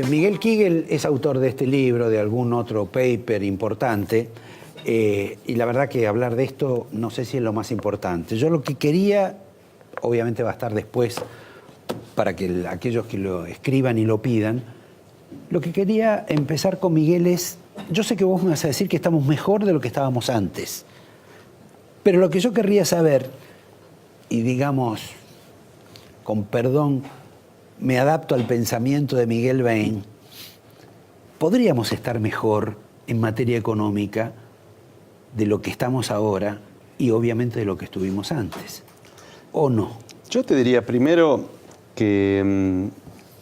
Miguel Kigel es autor de este libro, de algún otro paper importante, y la verdad que hablar de esto no sé si es lo más importante. Yo lo que quería, obviamente va a estar después para que aquellos que lo escriban y lo pidan, lo que quería empezar con Miguel es, yo sé que vos me vas a decir que estamos mejor de lo que estábamos antes, pero lo que yo querría saber, y digamos, con perdón, me adapto al pensamiento de Miguel Bain, ¿podríamos estar mejor en materia económica de lo que estamos ahora y obviamente de lo que estuvimos antes? ¿O no? Yo te diría primero que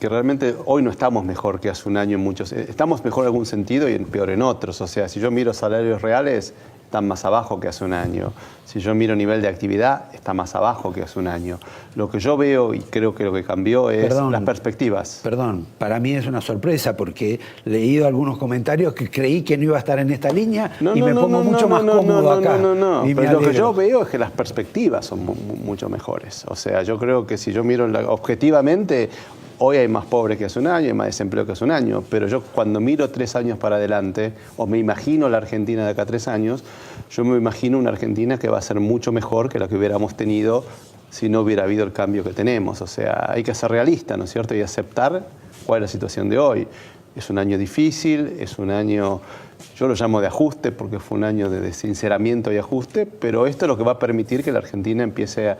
realmente hoy no estamos mejor que hace un año en muchos. Estamos mejor en algún sentido y peor en otros. O sea, si yo miro salarios reales, están más abajo que hace un año. Si yo miro nivel de actividad, está más abajo que hace un año. Lo que yo veo, y creo que lo que cambió, es las perspectivas. Perdón, para mí es una sorpresa porque he leído algunos comentarios que creí que no iba a estar en esta línea y me pongo mucho más cómodo acá. Pero lo que yo veo es que las perspectivas son mucho mejores. O sea, yo creo que si yo miro objetivamente, hoy hay más pobres que hace un año, hay más desempleo que hace un año, pero yo cuando miro 3 años para adelante, o me imagino la Argentina de acá a 3 años, yo me imagino una Argentina que va a ser mucho mejor que la que hubiéramos tenido si no hubiera habido el cambio que tenemos. O sea, hay que ser realista, ¿no es cierto? Y aceptar cuál es la situación de hoy. Es un año difícil, es un año, yo lo llamo de ajuste porque fue un año de sinceramiento y ajuste, pero esto es lo que va a permitir que la Argentina empiece a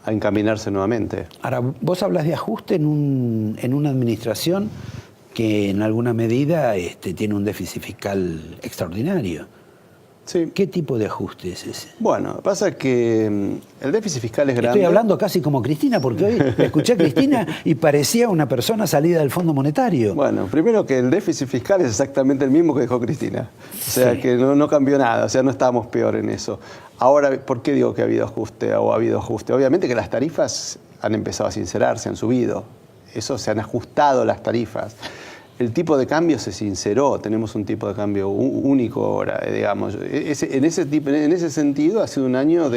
encaminarse nuevamente. Ahora, vos hablas de ajuste en una administración que en alguna medida tiene un déficit fiscal extraordinario. Sí. ¿Qué tipo de ajuste es ese? Bueno, pasa que el déficit fiscal es grande. Estoy hablando casi como Cristina, porque hoy la escuché a Cristina y parecía una persona salida del Fondo Monetario. Bueno, primero que el déficit fiscal es exactamente el mismo que dejó Cristina. O sea, sí, que no cambió nada, o sea, no estábamos peor en eso. Ahora, ¿por qué digo que ha habido ajuste o ha habido ajuste? Obviamente que las tarifas han empezado a sincerarse, han subido. Eso, se han ajustado las tarifas. El tipo de cambio se sinceró, tenemos un tipo de cambio único ahora, digamos. En ese sentido ha sido un año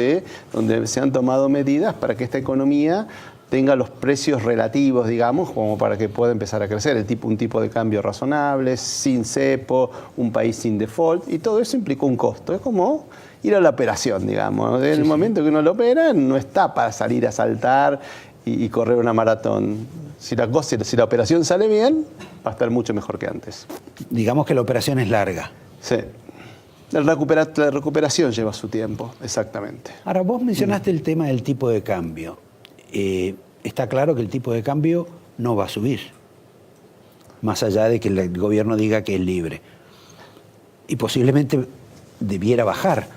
donde se han tomado medidas para que esta economía tenga los precios relativos, digamos, como para que pueda empezar a crecer. Un tipo de cambio razonable, sin cepo, un país sin default, y todo eso implicó un costo. Es como ir a la operación, digamos. En el momento que uno lo opera, no está para salir a saltar y correr una maratón. Si la operación sale bien, va a estar mucho mejor que antes. Digamos que la operación es larga. Sí. La recuperación lleva su tiempo, exactamente. Ahora, vos mencionaste el tema del tipo de cambio. Está claro que el tipo de cambio no va a subir, más allá de que el gobierno diga que es libre. Y posiblemente debiera bajar,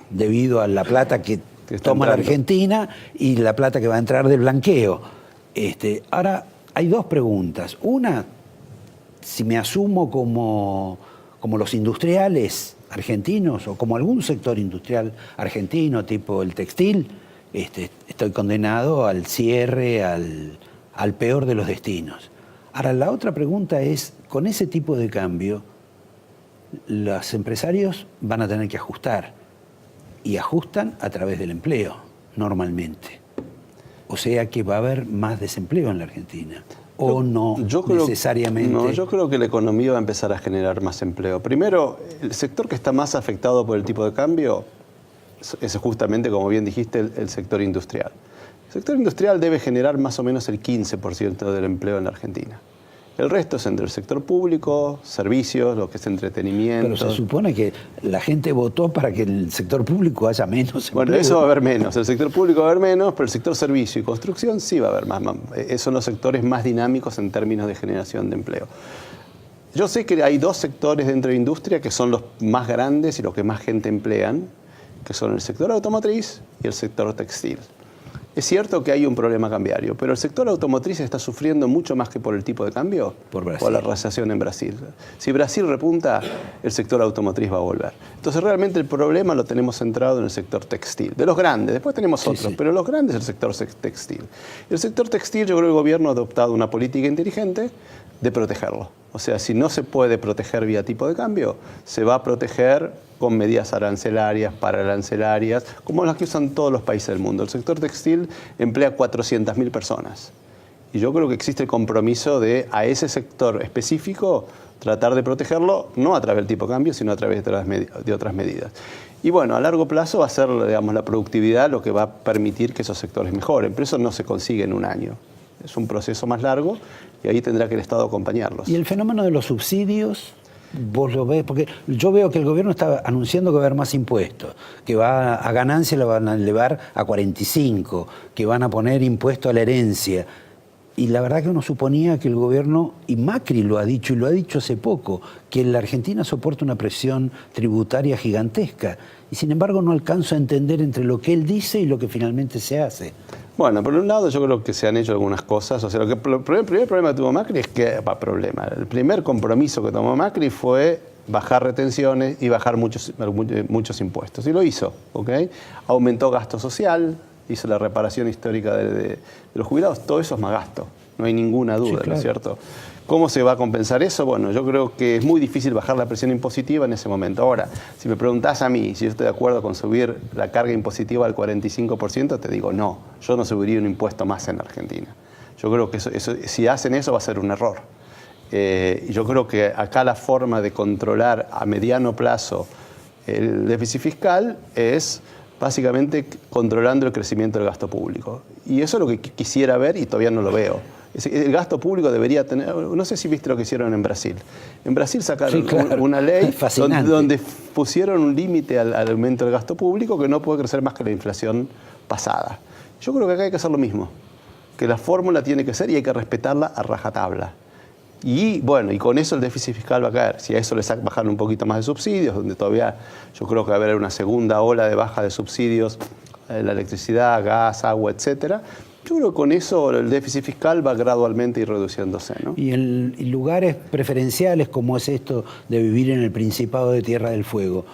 debido a la plata que toma la Argentina y la plata que va a entrar del blanqueo. Ahora, hay dos preguntas. Una, si me asumo como los industriales argentinos o como algún sector industrial argentino, tipo el textil, estoy condenado al cierre, al peor de los destinos. Ahora, la otra pregunta es, con ese tipo de cambio, los empresarios van a tener que ajustar, y ajustan a través del empleo, normalmente. O sea que va a haber más desempleo en la Argentina. ¿O no necesariamente? No, yo creo que la economía va a empezar a generar más empleo. Primero, el sector que está más afectado por el tipo de cambio es justamente, como bien dijiste, el sector industrial. El sector industrial debe generar más o menos el 15% del empleo en la Argentina. El resto es entre el sector público, servicios, lo que es entretenimiento. Pero se supone que la gente votó para que en el sector público haya menos empleo. Bueno, eso va a haber menos. El sector público va a haber menos, pero el sector servicio y construcción sí va a haber más. Son los sectores más dinámicos en términos de generación de empleo. Yo sé que hay 2 sectores dentro de la industria que son los más grandes y los que más gente emplean, que son el sector automotriz y el sector textil. Es cierto que hay un problema cambiario, pero el sector automotriz está sufriendo mucho más que por el tipo de cambio, por la recesión en Brasil. Si Brasil repunta, el sector automotriz va a volver. Entonces realmente el problema lo tenemos centrado en el sector textil. De los grandes, después tenemos otros, pero los grandes es el sector textil. El sector textil, yo creo que el gobierno ha adoptado una política inteligente de protegerlo. O sea, si no se puede proteger vía tipo de cambio, se va a proteger con medidas arancelarias, pararancelarias, como las que usan todos los países del mundo. El sector textil emplea 400.000 personas Y yo creo que existe el compromiso de a ese sector específico tratar de protegerlo, no a través del tipo de cambio, sino a través de otras medidas. Y bueno, a largo plazo va a ser, digamos, la productividad lo que va a permitir que esos sectores mejoren, pero eso no se consigue en un año. Es un proceso más largo y ahí tendrá que el Estado acompañarlos. ¿Y el fenómeno de los subsidios? ¿Vos lo ves? Porque yo veo que el gobierno está anunciando que va a haber más impuestos, que va a ganancia la van a elevar a 45, que van a poner impuesto a la herencia. Y la verdad que uno suponía que el gobierno, y Macri lo ha dicho, y lo ha dicho hace poco, que la Argentina soporta una presión tributaria gigantesca. Y sin embargo no alcanzo a entender entre lo que él dice y lo que finalmente se hace. Bueno, por un lado yo creo que se han hecho algunas cosas. O sea, el primer problema que tuvo Macri es que, el primer compromiso que tomó Macri fue bajar retenciones y bajar muchos impuestos. Y lo hizo, ¿ok? Aumentó gasto social, hizo la reparación histórica de los jubilados. Todo eso es más gasto, no hay ninguna duda, sí, claro. ¿No es cierto? ¿Cómo se va a compensar eso? Bueno, yo creo que es muy difícil bajar la presión impositiva en ese momento. Ahora, si me preguntás a mí si yo estoy de acuerdo con subir la carga impositiva al 45%, te digo no, yo no subiría un impuesto más en Argentina. Yo creo que si hacen eso va a ser un error. Yo creo que acá la forma de controlar a mediano plazo el déficit fiscal es básicamente controlando el crecimiento del gasto público. Y eso es lo que quisiera ver y todavía no lo veo. El gasto público debería tener... No sé si viste lo que hicieron en Brasil. En Brasil sacaron, sí, claro, una ley donde pusieron un límite al aumento del gasto público que no puede crecer más que la inflación pasada. Yo creo que acá hay que hacer lo mismo. Que la fórmula tiene que ser y hay que respetarla a rajatabla. Y bueno, y con eso el déficit fiscal va a caer. Si a eso le bajan un poquito más de subsidios, donde todavía yo creo que va a haber una segunda ola de baja de subsidios, la electricidad, gas, agua, etcétera. Yo creo que con eso el déficit fiscal va gradualmente ir reduciéndose, ¿no? Y en lugares preferenciales como es esto de vivir en el Principado de Tierra del Fuego,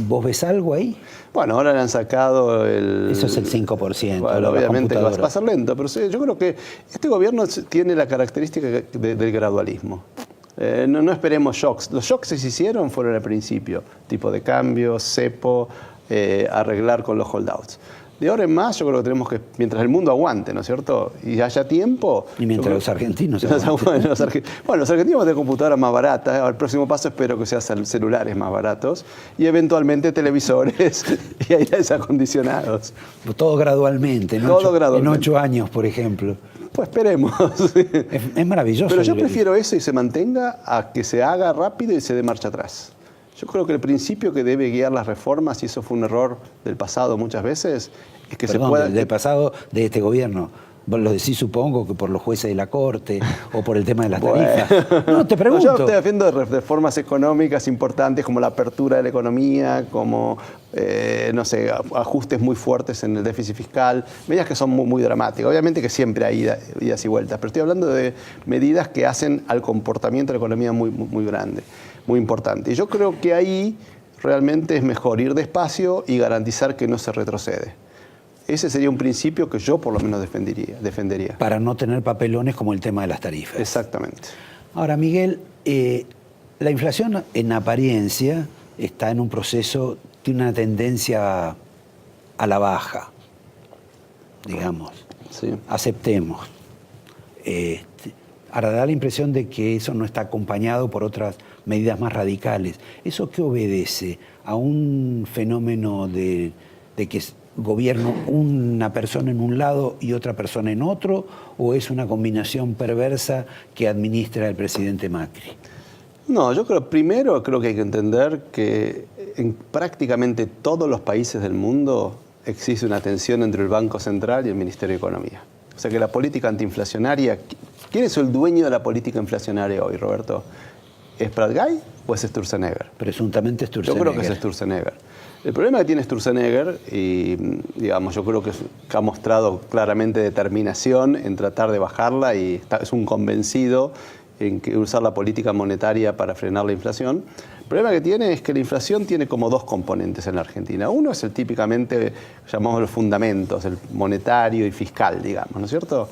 ¿vos ves algo ahí? Bueno, ahora le han sacado el... Eso es el 5%. Bueno, obviamente va a ser lento, pero yo creo que este gobierno tiene la característica del gradualismo. No esperemos shocks. Los shocks que se hicieron fueron al principio, tipo de cambio, cepo, arreglar con los holdouts. De ahora en más, yo creo que tenemos que, mientras el mundo aguante, ¿no es cierto? Y haya tiempo... Y mientras los argentinos bueno, los argentinos van a tener computadoras más baratas. El próximo paso espero que sean celulares más baratos y eventualmente televisores y aires acondicionados. Todo gradualmente, ¿no? Todo gradualmente. En 8 años, por ejemplo. Pues esperemos. Es maravilloso. Pero yo prefiero eso y se mantenga a que se haga rápido y se dé marcha atrás. Yo creo que el principio que debe guiar las reformas, y eso fue un error del pasado muchas veces, es que se pueda... Del pasado de este gobierno. Vos lo decís, supongo, que por los jueces de la Corte o por el tema de las tarifas. No, te pregunto. Yo estoy haciendo reformas económicas importantes como la apertura de la economía, como, no sé, ajustes muy fuertes en el déficit fiscal, medidas que son muy dramáticas. Obviamente que siempre hay idas y vueltas, pero estoy hablando de medidas que hacen al comportamiento de la economía muy grande, muy importante. Y yo creo que ahí realmente es mejor ir despacio y garantizar que no se retrocede. Ese sería un principio que yo por lo menos defendería. Para no tener papelones como el tema de las tarifas. Exactamente. Ahora, Miguel, la inflación en apariencia está en un proceso, tiene una tendencia a la baja, digamos. Sí. Aceptemos. Ahora da la impresión de que eso no está acompañado por otras medidas más radicales. ¿Eso qué obedece? ¿A un fenómeno de que gobierno una persona en un lado y otra persona en otro, o es una combinación perversa que administra el presidente Macri? No, yo creo que hay que entender que en prácticamente todos los países del mundo existe una tensión entre el Banco Central y el Ministerio de Economía. O sea que la política antiinflacionaria... ¿Quién es el dueño de la política inflacionaria hoy, Roberto? ¿Es Prat-Gay o es Sturzenegger? Presuntamente Sturzenegger. Yo creo que es Sturzenegger. El problema que tiene Sturzenegger, y digamos, yo creo que ha mostrado claramente determinación en tratar de bajarla y es un convencido en que usar la política monetaria para frenar la inflación. El problema que tiene es que la inflación tiene como dos componentes en la Argentina. Uno es el típicamente, llamamos los fundamentos, el monetario y fiscal, digamos, ¿no es cierto?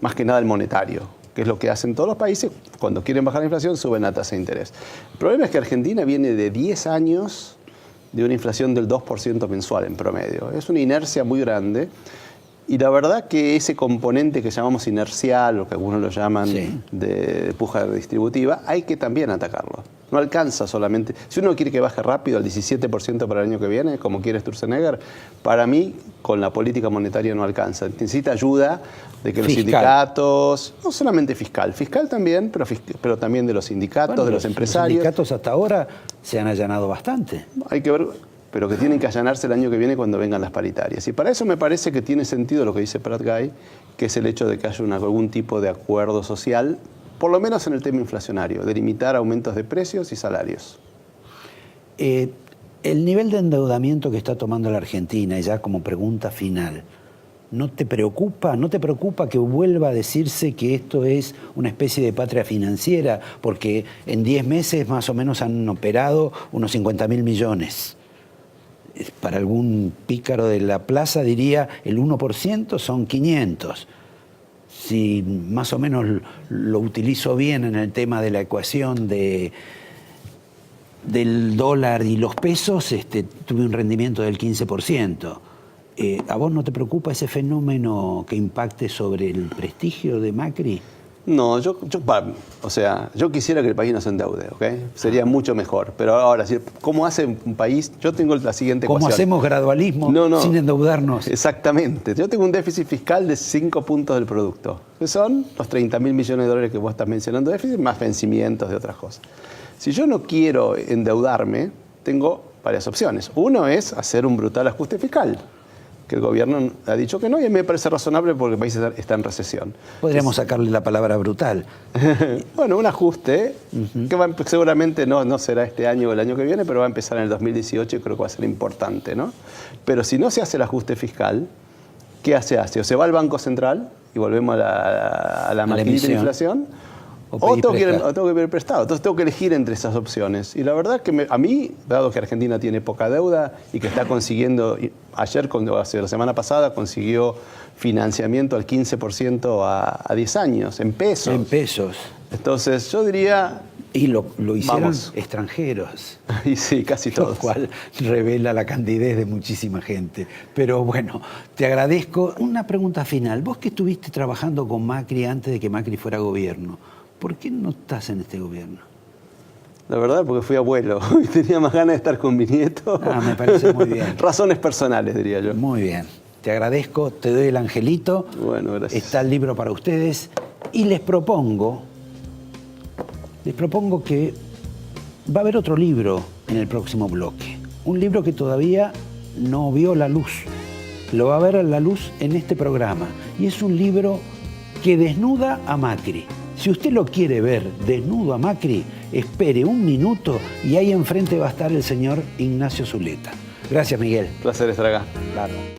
Más que nada el monetario, que es lo que hacen todos los países. Cuando quieren bajar la inflación, suben la tasa de interés. El problema es que Argentina viene de 10 años de una inflación del 2% mensual en promedio. Es una inercia muy grande Y la verdad que ese componente que llamamos inercial, o que algunos lo llaman Sí. de puja distributiva, hay que también atacarlo. No alcanza solamente. Si uno quiere que baje rápido al 17% para el año que viene, como quiere Sturzenegger, para mí con la política monetaria no alcanza. Necesita ayuda de que los Fiscal. sindicatos, no solamente fiscal también, pero también de los sindicatos, Bueno, de los empresarios. Los sindicatos hasta ahora se han allanado bastante. Hay que ver, pero que tienen que allanarse el año que viene cuando vengan las paritarias. Y para eso me parece que tiene sentido lo que dice Prat Guy, que es el hecho de que haya algún tipo de acuerdo social, por lo menos en el tema inflacionario, de limitar aumentos de precios y salarios. El nivel de endeudamiento que está tomando la Argentina, y ya como pregunta final, ¿no te preocupa? ¿No te preocupa que vuelva a decirse que esto es una especie de patria financiera? Porque en 10 meses más o menos han operado unos 50.000 millones. Para algún pícaro de la plaza diría el 1% son 500. Si más o menos lo utilizo bien en el tema de la ecuación del dólar y los pesos, tuve un rendimiento del 15%. ¿A vos no te preocupa ese fenómeno que impacte sobre el prestigio de Macri? No, yo quisiera que el país no se endeude, ¿ok? Sería mucho mejor. Pero ahora, ¿cómo hace un país? Yo tengo la siguiente ecuación. ¿Cómo hacemos gradualismo sin endeudarnos? Exactamente. Yo tengo un déficit fiscal de 5 puntos del producto, que son los 30.000 millones de dólares que vos estás mencionando de déficit, más vencimientos de otras cosas. Si yo no quiero endeudarme, tengo varias opciones. Uno es hacer un brutal ajuste fiscal, que el gobierno ha dicho que no, y a mí me parece razonable porque el país está en recesión. Podríamos sacarle la palabra brutal. Bueno, un ajuste que seguramente no será este año o el año que viene, pero va a empezar en el 2018 y creo que va a ser importante, ¿no? Pero si no se hace el ajuste fiscal, ¿qué se hace? O se va al Banco Central y volvemos a la maquinita de inflación, o tengo que pedir prestado. Entonces tengo que elegir entre esas opciones. Y la verdad que a mí, dado que Argentina tiene poca deuda y que está consiguiendo, la semana pasada consiguió financiamiento al 15% a 10 años, en pesos. En pesos. Entonces yo diría... Y lo hicieron extranjeros. Y sí, casi todos. Lo cual revela la candidez de muchísima gente. Pero bueno, te agradezco. Una pregunta final. Vos que estuviste trabajando con Macri antes de que Macri fuera gobierno, ¿por qué no estás en este gobierno? La verdad, porque fui abuelo y tenía más ganas de estar con mi nieto. Me parece muy bien. Razones personales, diría yo. Muy bien. Te agradezco, te doy el angelito. Bueno, gracias. Está el libro para ustedes. Y les propongo que va a haber otro libro en el próximo bloque. Un libro que todavía no vio la luz. Lo va a ver a la luz en este programa. Y es un libro que desnuda a Macri. Si usted lo quiere ver desnudo a Macri, espere un minuto y ahí enfrente va a estar el señor Ignacio Zuleta. Gracias, Miguel. Placer estar acá. Claro.